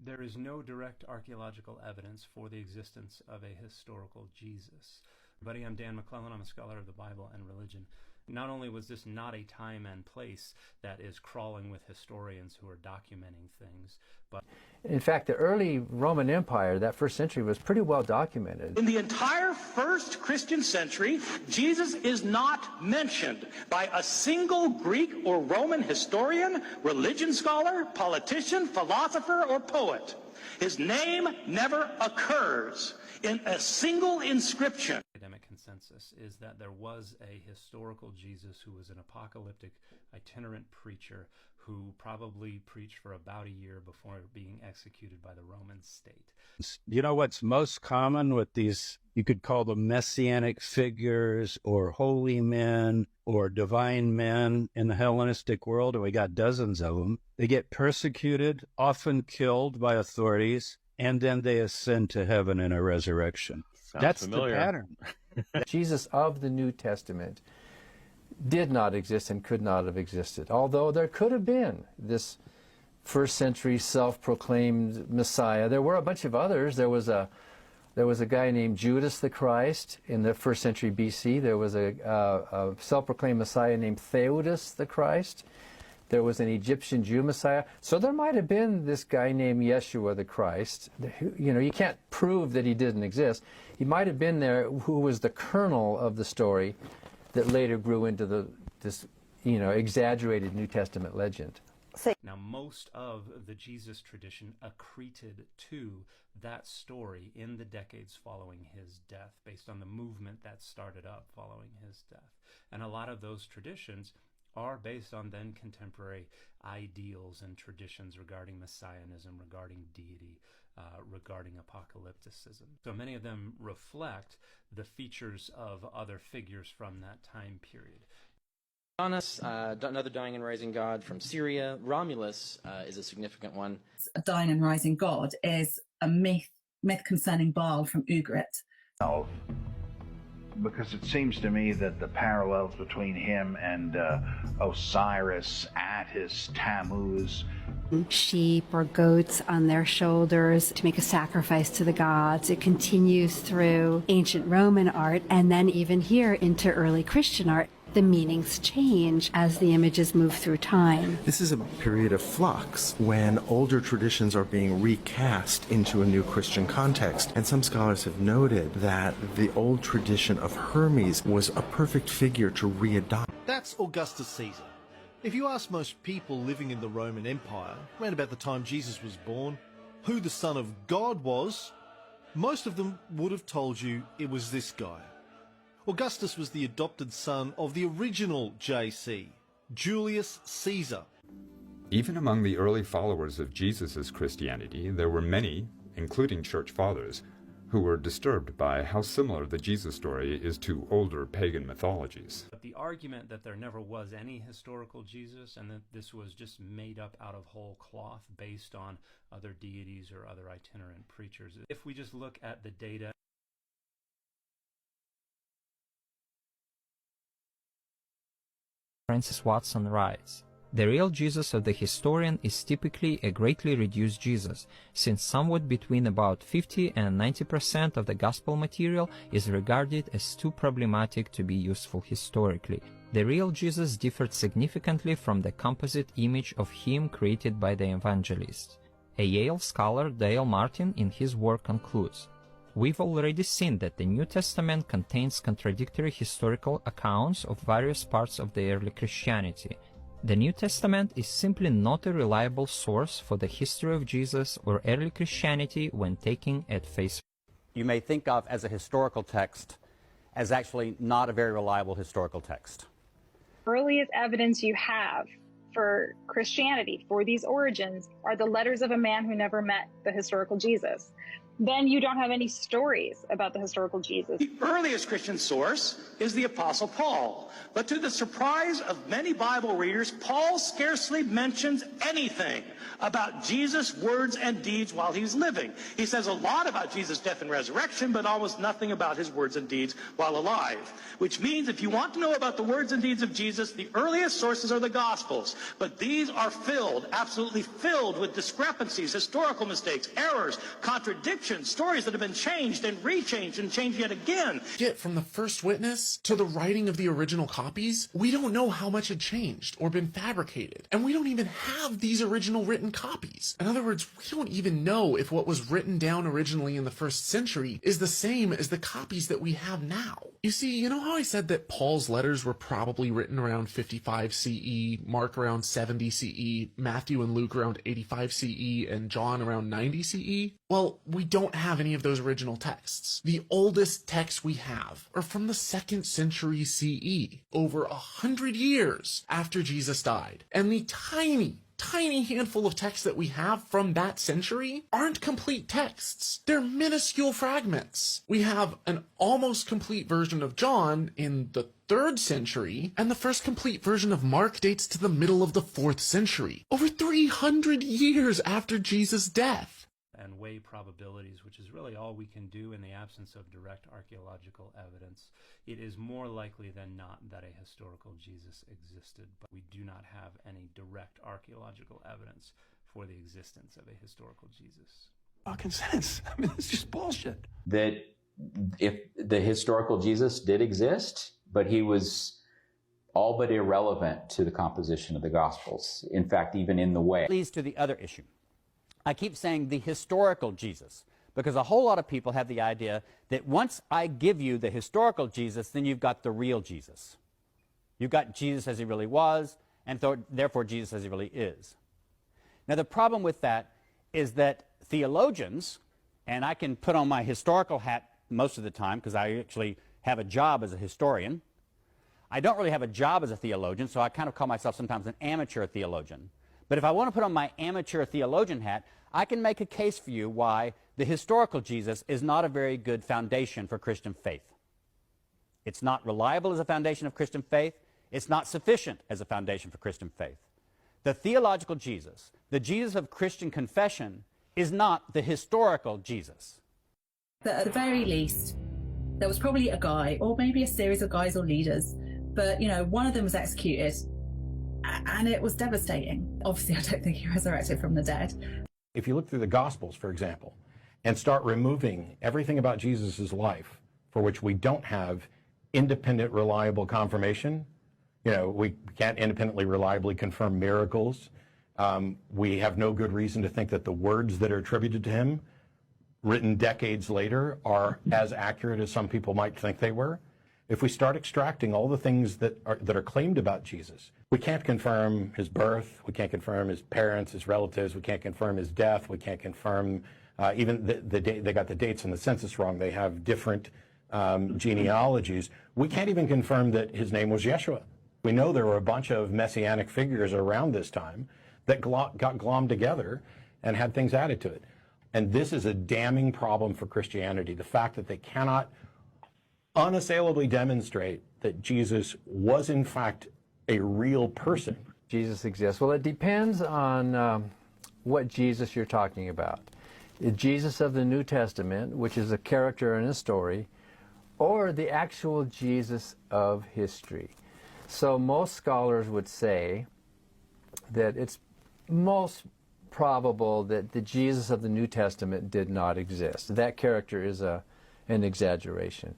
There is no direct archaeological evidence for the existence of a historical Jesus. Buddy, I'm Dan McClellan. I'm a scholar of the Bible and religion. Not only was this not a time and place that is crawling with historians who are documenting things, but in fact, the early Roman Empire, that first century, was pretty well documented. In the entire first Christian century, Jesus is not mentioned by a single Greek or Roman historian, religion scholar, politician, philosopher, or poet. His name never occurs in a single inscription. Academic consensus is that there was a historical Jesus who was an apocalyptic itinerant preacher who probably preached for about a year before being executed by the Roman state. You know what's most common with these, you could call them messianic figures or holy men or divine men in the Hellenistic world, and we got dozens of them. They get persecuted, often killed by authorities, and then they ascend to heaven in a resurrection. That's familiar. The pattern. Jesus of the New Testament did not exist and could not have existed, although there could have been this first century self-proclaimed Messiah. There were a bunch of others. There was a guy named Judas the Christ in the first century BC. There was a self-proclaimed Messiah named Theudas the Christ. There was an Egyptian Jew Messiah. So there might have been this guy named Yeshua the Christ. You know, you can't prove that he didn't exist. He might have been there, who was the kernel of the story that later grew into this exaggerated New Testament legend. Now, most of the Jesus tradition accreted to that story in the decades following his death, based on the movement that started up following his death. And a lot of those traditions are based on then contemporary ideals and traditions regarding messianism, regarding deity, regarding apocalypticism. So many of them reflect the features of other figures from that time period. Janus, another dying and rising god from Syria. Romulus is a significant one. A dying and rising god is a myth concerning Baal from Ugarit. Oh, because it seems to me that the parallels between him and Osiris, Attis, Tammuz. Sheep or goats on their shoulders to make a sacrifice to the gods. It continues through ancient Roman art and then even here into early Christian art. The meanings change as the images move through time. This is a period of flux when older traditions are being recast into a new Christian context. And some scholars have noted that the old tradition of Hermes was a perfect figure to readopt. That's Augustus Caesar. If you ask most people living in the Roman Empire, around about the time Jesus was born, who the Son of God was, most of them would have told you it was this guy. Augustus was the adopted son of the original JC, Julius Caesar. Even among the early followers of Jesus' Christianity, there were many, including church fathers, who were disturbed by how similar the Jesus story is to older pagan mythologies. But the argument that there never was any historical Jesus and that this was just made up out of whole cloth based on other deities or other itinerant preachers, if we just look at the data. Francis Watson writes, "The real Jesus of the historian is typically a greatly reduced Jesus, since somewhat between about 50 and 90% of the gospel material is regarded as too problematic to be useful historically. The real Jesus differed significantly from the composite image of him created by the evangelists." A Yale scholar, Dale Martin, in his work concludes, "We've already seen that the New Testament contains contradictory historical accounts of various parts of the early Christianity. The New Testament is simply not a reliable source for the history of Jesus or early Christianity when taken at face value." You may think of as a historical text as actually not a very reliable historical text. Earliest evidence you have for Christianity, for these origins, are the letters of a man who never met the historical Jesus. then you don't have any stories about the historical Jesus. The earliest Christian source is the Apostle Paul. But to the surprise of many Bible readers, Paul scarcely mentions anything about Jesus' words and deeds while he's living. He says a lot about Jesus' death and resurrection, but almost nothing about his words and deeds while alive. Which means if you want to know about the words and deeds of Jesus, the earliest sources are the Gospels. But these are filled, absolutely filled with discrepancies, historical mistakes, errors, contradictions, stories that have been changed and rechanged and changed yet again. Yet from the first witness to the writing of the original copies, we don't know how much had changed or been fabricated. And we don't even have these original written copies. In other words, we don't even know if what was written down originally in the first century is the same as the copies that we have now. You see, you know how I said that Paul's letters were probably written around 55 CE, Mark around 70 CE, Matthew and Luke around 85 CE, and John around 90 CE? Well, we don't have any of those original texts. The oldest texts we have are from the 2nd century CE, over 100 years after Jesus died. And the tiny handful of texts that we have from that century aren't complete texts. They're minuscule fragments. We have an almost complete version of John in the 3rd century, and the first complete version of Mark dates to the middle of the 4th century, over 300 years after Jesus' death. And weigh probabilities, which is really all we can do in the absence of direct archaeological evidence. It is more likely than not that a historical Jesus existed, but we do not have any direct archaeological evidence for the existence of a historical Jesus. Fucking sense. I mean, it's just bullshit. That if the historical Jesus did exist, but he was all but irrelevant to the composition of the Gospels. In fact, even in the way. Leads to the other issue. I keep saying the historical Jesus, because a whole lot of people have the idea that once I give you the historical Jesus, then you've got the real Jesus. You've got Jesus as he really was, and therefore Jesus as he really is. Now the problem with that is that theologians, and I can put on my historical hat most of the time because I actually have a job as a historian. I don't really have a job as a theologian, so I kind of call myself sometimes an amateur theologian. But if I want to put on my amateur theologian hat, I can make a case for you why the historical Jesus is not a very good foundation for Christian faith. It's not reliable as a foundation of Christian faith. It's not sufficient as a foundation for Christian faith. The theological Jesus, the Jesus of Christian confession, is not the historical Jesus. At the very least, there was probably a guy, or maybe a series of guys or leaders, but, you know, one of them was executed, and it was devastating. Obviously, I don't think he resurrected from the dead. If you look through the Gospels, for example, and start removing everything about Jesus' life for which we don't have independent, reliable confirmation, you know, we can't independently, reliably confirm miracles. We have no good reason to think that the words that are attributed to him, written decades later, are as accurate as some people might think they were. If we start extracting all the things that are claimed about Jesus, we can't confirm his birth, we can't confirm his parents, his relatives, we can't confirm his death, we can't confirm even the date. They got the dates in the census wrong. They have different genealogies. We can't even confirm that his name was Yeshua. We know there were a bunch of messianic figures around this time that got glommed together and had things added to it. And this is a damning problem for Christianity, the fact that they cannot unassailably demonstrate that Jesus was in fact a real person. Jesus exists. Well, it depends on what Jesus you're talking about. The Jesus of the New Testament, which is a character in a story, or the actual Jesus of history. So most scholars would say that it's most probable that the Jesus of the New Testament did not exist. That character is an exaggeration.